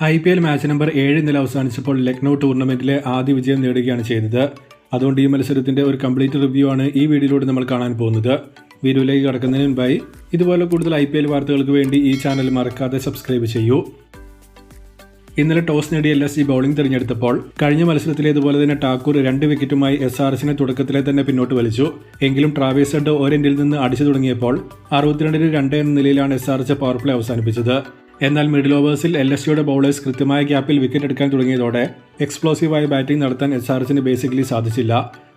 IPL match number 7 ഇന്നലെ അവസാനിച്ചപ്പോൾ ലക്നൗ ടൂർണമെന്റിലെ ആദ്യ വിജയം നേടുകയാണ് ചെയ്തത്. അതുകൊണ്ട് ഈ മത്സരത്തിന്റെ ഒരു കംപ്ലീറ്റ് റിവ്യൂ ആണ് ഈ വീഡിയോയിലൂടെ നമ്മൾ കാണാൻ പോകുന്നത്. വീഡിയോയിലേക്ക് കടക്കുന്നതിന് മുൻപായി ഇതുപോലെ കൂടുതൽ IPL വാർത്തകൾക്ക് വേണ്ടി ഈ ചാനൽ മറക്കാതെ സബ്സ്ക്രൈബ് ചെയ്യൂ. ഇന്നലെ ടോസ് നേടി LSG ബൌളിംഗ് തിരഞ്ഞെടുത്തപ്പോൾ കഴിഞ്ഞ മത്സരത്തിലേതുപോലെ തന്നെ ടാക്കൂർ 2 വിക്കറ്റുമായി SRHനെ തുടക്കത്തിലെ തന്നെ പിന്നോട്ട് വലിച്ചു. എങ്കിലും ട്രാവേഴ്സ് ഹെഡ് ഒരെൻഡിൽ നിന്ന് അടിച്ചു തുടങ്ങിയപ്പോൾ 62-2 എന്ന നിലയിലാണ് SRH പവർ പ്ലേ അവസാനിപ്പിച്ചത്. എന്നാൽ മിഡിൽ ഓവേഴ്സിൽ LSGയുടെ ബൌളേഴ്സ് കൃത്യമായ ഗ്യാപ്പിൽ വിക്കറ്റ് എടുക്കാൻ തുടങ്ങിയതോടെ എക്സ്പ്ലോസീവായ ബാറ്റിംഗ് നടത്താൻ SRHന് ബേസിക്കലി സാധിച്ചില്ല.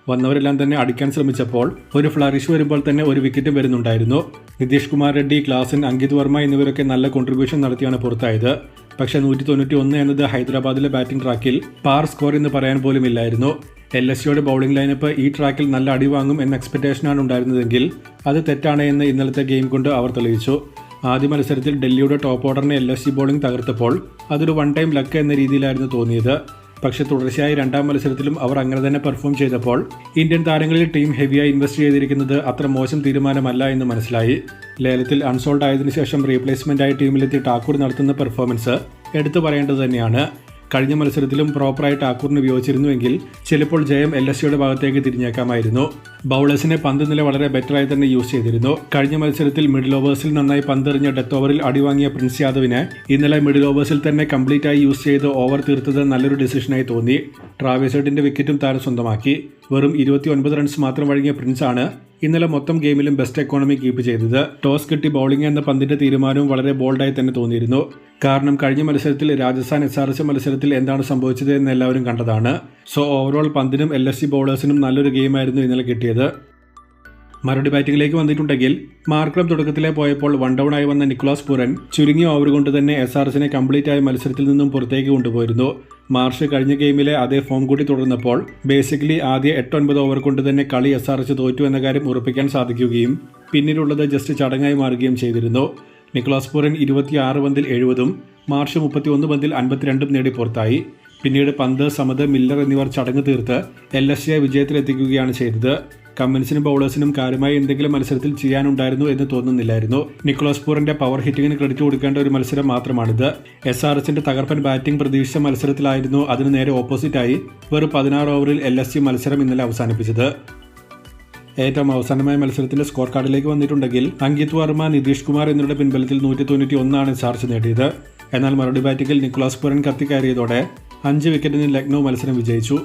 വന്നവരെല്ലാം തന്നെ അടിക്കാൻ ശ്രമിച്ചപ്പോൾ ഒരു ഫ്ലറിഷ് വരുമ്പോൾ തന്നെ ഒരു വിക്കറ്റും വരുന്നുണ്ടായിരുന്നു. നിതീഷ് കുമാർ റെഡ്ഡി, ക്ലാസൻ, അങ്കിത് വർമ്മ എന്നിവരൊക്കെ നല്ല കോൺട്രിബ്യൂഷൻ നടത്തിയാണ് പുറത്തായത്. പക്ഷേ 191 എന്നത് ഹൈദരാബാദിലെ ബാറ്റിംഗ് ട്രാക്കിൽ പാർ സ്കോർ എന്ന് പറയാൻ പോലും ഇല്ലായിരുന്നു. LSGയുടെ ബൌളിംഗ് ലൈനപ്പ് ഈ ട്രാക്കിൽ നല്ല അടി വാങ്ങും എന്ന എക്സ്പെക്ടേഷനാണ് ഉണ്ടായിരുന്നതെങ്കിൽ അത് തെറ്റാണ് എന്ന് ഇന്നലത്തെ ഗെയിം കൊണ്ട് അവർ തെളിയിച്ചു. ആദ്യ മത്സരത്തിൽ ഡൽഹിയുടെ ടോപ്പ് ഓർഡറിനെ LSG ബോളിംഗ് തകർത്തപ്പോൾ അതൊരു വൺ ടൈം ലക്ക് എന്ന രീതിയിലായിരുന്നു തോന്നിയത്. പക്ഷേ തുടർച്ചയായി രണ്ടാം മത്സരത്തിലും അവർ അങ്ങനെ തന്നെ പെർഫോം ചെയ്തപ്പോൾ ഇന്ത്യൻ താരങ്ങളിൽ ടീം ഹെവിയായി ഇൻവെസ്റ്റ് ചെയ്തിരിക്കുന്നത് അത്ര മോശം തീരുമാനമല്ല എന്ന് മനസ്സിലായി. ലേലത്തിൽ അൺസോൾഡ് ആയതിനു ശേഷം റീപ്ലേസ്മെന്റായി ടീമിലെത്തി ടാക്കൂർ നടത്തുന്ന പെർഫോമൻസ് എടുത്തു പറയേണ്ടത് തന്നെയാണ്. കഴിഞ്ഞ മത്സരത്തിലും പ്രോപ്പറായി ടാക്കൂറിന് ഉപയോഗിച്ചിരുന്നുവെങ്കിൽ ചിലപ്പോൾ ജയം LSGയുടെ ഭാഗത്തേക്ക് തിരിഞ്ഞേക്കാമായിരുന്നു. ബൌളേഴ്സിനെ പന്ത് നില വളരെ ബെറ്ററായി തന്നെ യൂസ് ചെയ്തിരുന്നു. കഴിഞ്ഞ മത്സരത്തിൽ മിഡിൽ ഓവേഴ്സിൽ നന്നായി പന്തെറിഞ്ഞ ഡെത്ത് ഓവറിൽ അടിവാങ്ങിയ പ്രിൻസ് യാദവിനെ ഇന്നലെ മിഡിൽ ഓവേഴ്സിൽ തന്നെ കംപ്ലീറ്റായി യൂസ് ചെയ്ത് ഓവർ തീർത്തത് നല്ലൊരു ഡിസിഷനായി തോന്നി. ട്രാവേഴ്സ് ഹെഡിന്റെ വിക്കറ്റും താരം സ്വന്തമാക്കി. വെറും 29 റൺസ് മാത്രം വഴങ്ങിയ പ്രിൻസാണ് ഇന്നലെ മൊത്തം ഗെയിമിലും ബെസ്റ്റ് എക്കോണമി കീപ്പ് ചെയ്തത്. ടോസ് കിട്ടി ബൌളിംഗ് എന്ന പന്തിന്റെ തീരുമാനവും വളരെ ബോൾഡായി തന്നെ തോന്നിയിരുന്നു. കാരണം കഴിഞ്ഞ മത്സരത്തിൽ രാജസ്ഥാൻ SRH മത്സരത്തിൽ എന്താണ് സംഭവിച്ചത് എന്ന് എല്ലാവരും കണ്ടതാണ്. സോ ഓവറോൾ പന്തിനും LSG ബൌളേഴ്സിനും നല്ലൊരു ഗെയിമായിരുന്നു ഇന്നലെ കിട്ടിയത്. മറുപടി ബാറ്റിംഗിലേക്ക് വന്നിട്ടുണ്ടെങ്കിൽ മാർക്രം തുടക്കത്തിലെ പോയപ്പോൾ വൺ ഡൗൺ ആയി വന്ന നിക്കോളാസ് പൂരൻ ചുരുങ്ങിയ ഓവർ കൊണ്ട് തന്നെ SRHനെ കംപ്ലീറ്റ് ആയ മത്സരത്തിൽ നിന്നും പുറത്തേക്ക് കൊണ്ടുപോയിരുന്നു. മാർഷ് കഴിഞ്ഞ ഗെയിമിലെ അതേ ഫോം കൂടി തുടർന്നപ്പോൾ ബേസിക്കലി ആദ്യ 8-9 ഓവർ കൊണ്ട് തന്നെ കളി SRH തോറ്റു എന്ന കാര്യം ഉറപ്പിക്കാൻ സാധിക്കുകയും പിന്നീടുള്ളത് ജസ്റ്റ് ചടങ്ങായി മാറുകയും ചെയ്തിരുന്നു. നിക്കോളാസ് പൂരൻ 26 പന്തിൽ 70-ഉം മാർഷ് 31 പന്തിൽ 52-ഉം നേടി പുറത്തായി. പിന്നീട് പന്ത്, സമദ്, മില്ലർ എന്നിവർ ചടങ്ങ് തീർത്ത് LSGയെ വിജയത്തിലെത്തിക്കുകയാണ് ചെയ്തത്. കമ്മിൻസിനും ബൌളേഴ്സിനും കാര്യമായി എന്തെങ്കിലും മത്സരത്തിൽ ചെയ്യാനുണ്ടായിരുന്നു എന്ന് തോന്നുന്നില്ലായിരുന്നു. നിക്കോളാസ് പൂരന്റെ പവർ ഹിറ്റിങ്ങിന് ക്രെഡിറ്റ് കൊടുക്കേണ്ട ഒരു മത്സരം മാത്രമാണിത്. SRHന്റെ തകർപ്പൻ ബാറ്റിംഗ് പ്രതീക്ഷിച്ച മത്സരത്തിലായിരുന്നു അതിന് നേരെ ഓപ്പോസിറ്റായി വെറും 16 ഓവറിൽ LSG മത്സരം ഇന്നലെ അവസാനിപ്പിച്ചത്. ഏറ്റവും അവസാനമായ മത്സരത്തിന്റെ സ്കോർ കാർഡിലേക്ക് വന്നിട്ടുണ്ടെങ്കിൽ അങ്കിത് വർമ്മ, നിതീഷ് കുമാർ എന്നിവരുടെ പിൻബലത്തിൽ 191 SRH നേടിയത്. എന്നാൽ മറുപടി ബാറ്റിംഗിൽ നിക്കോളാസ് പൂരൻ കത്തിക്കയറിയതോടെ 5 വിക്കറ്റിന് ലക്നൗ മത്സരം വിജയിച്ചു.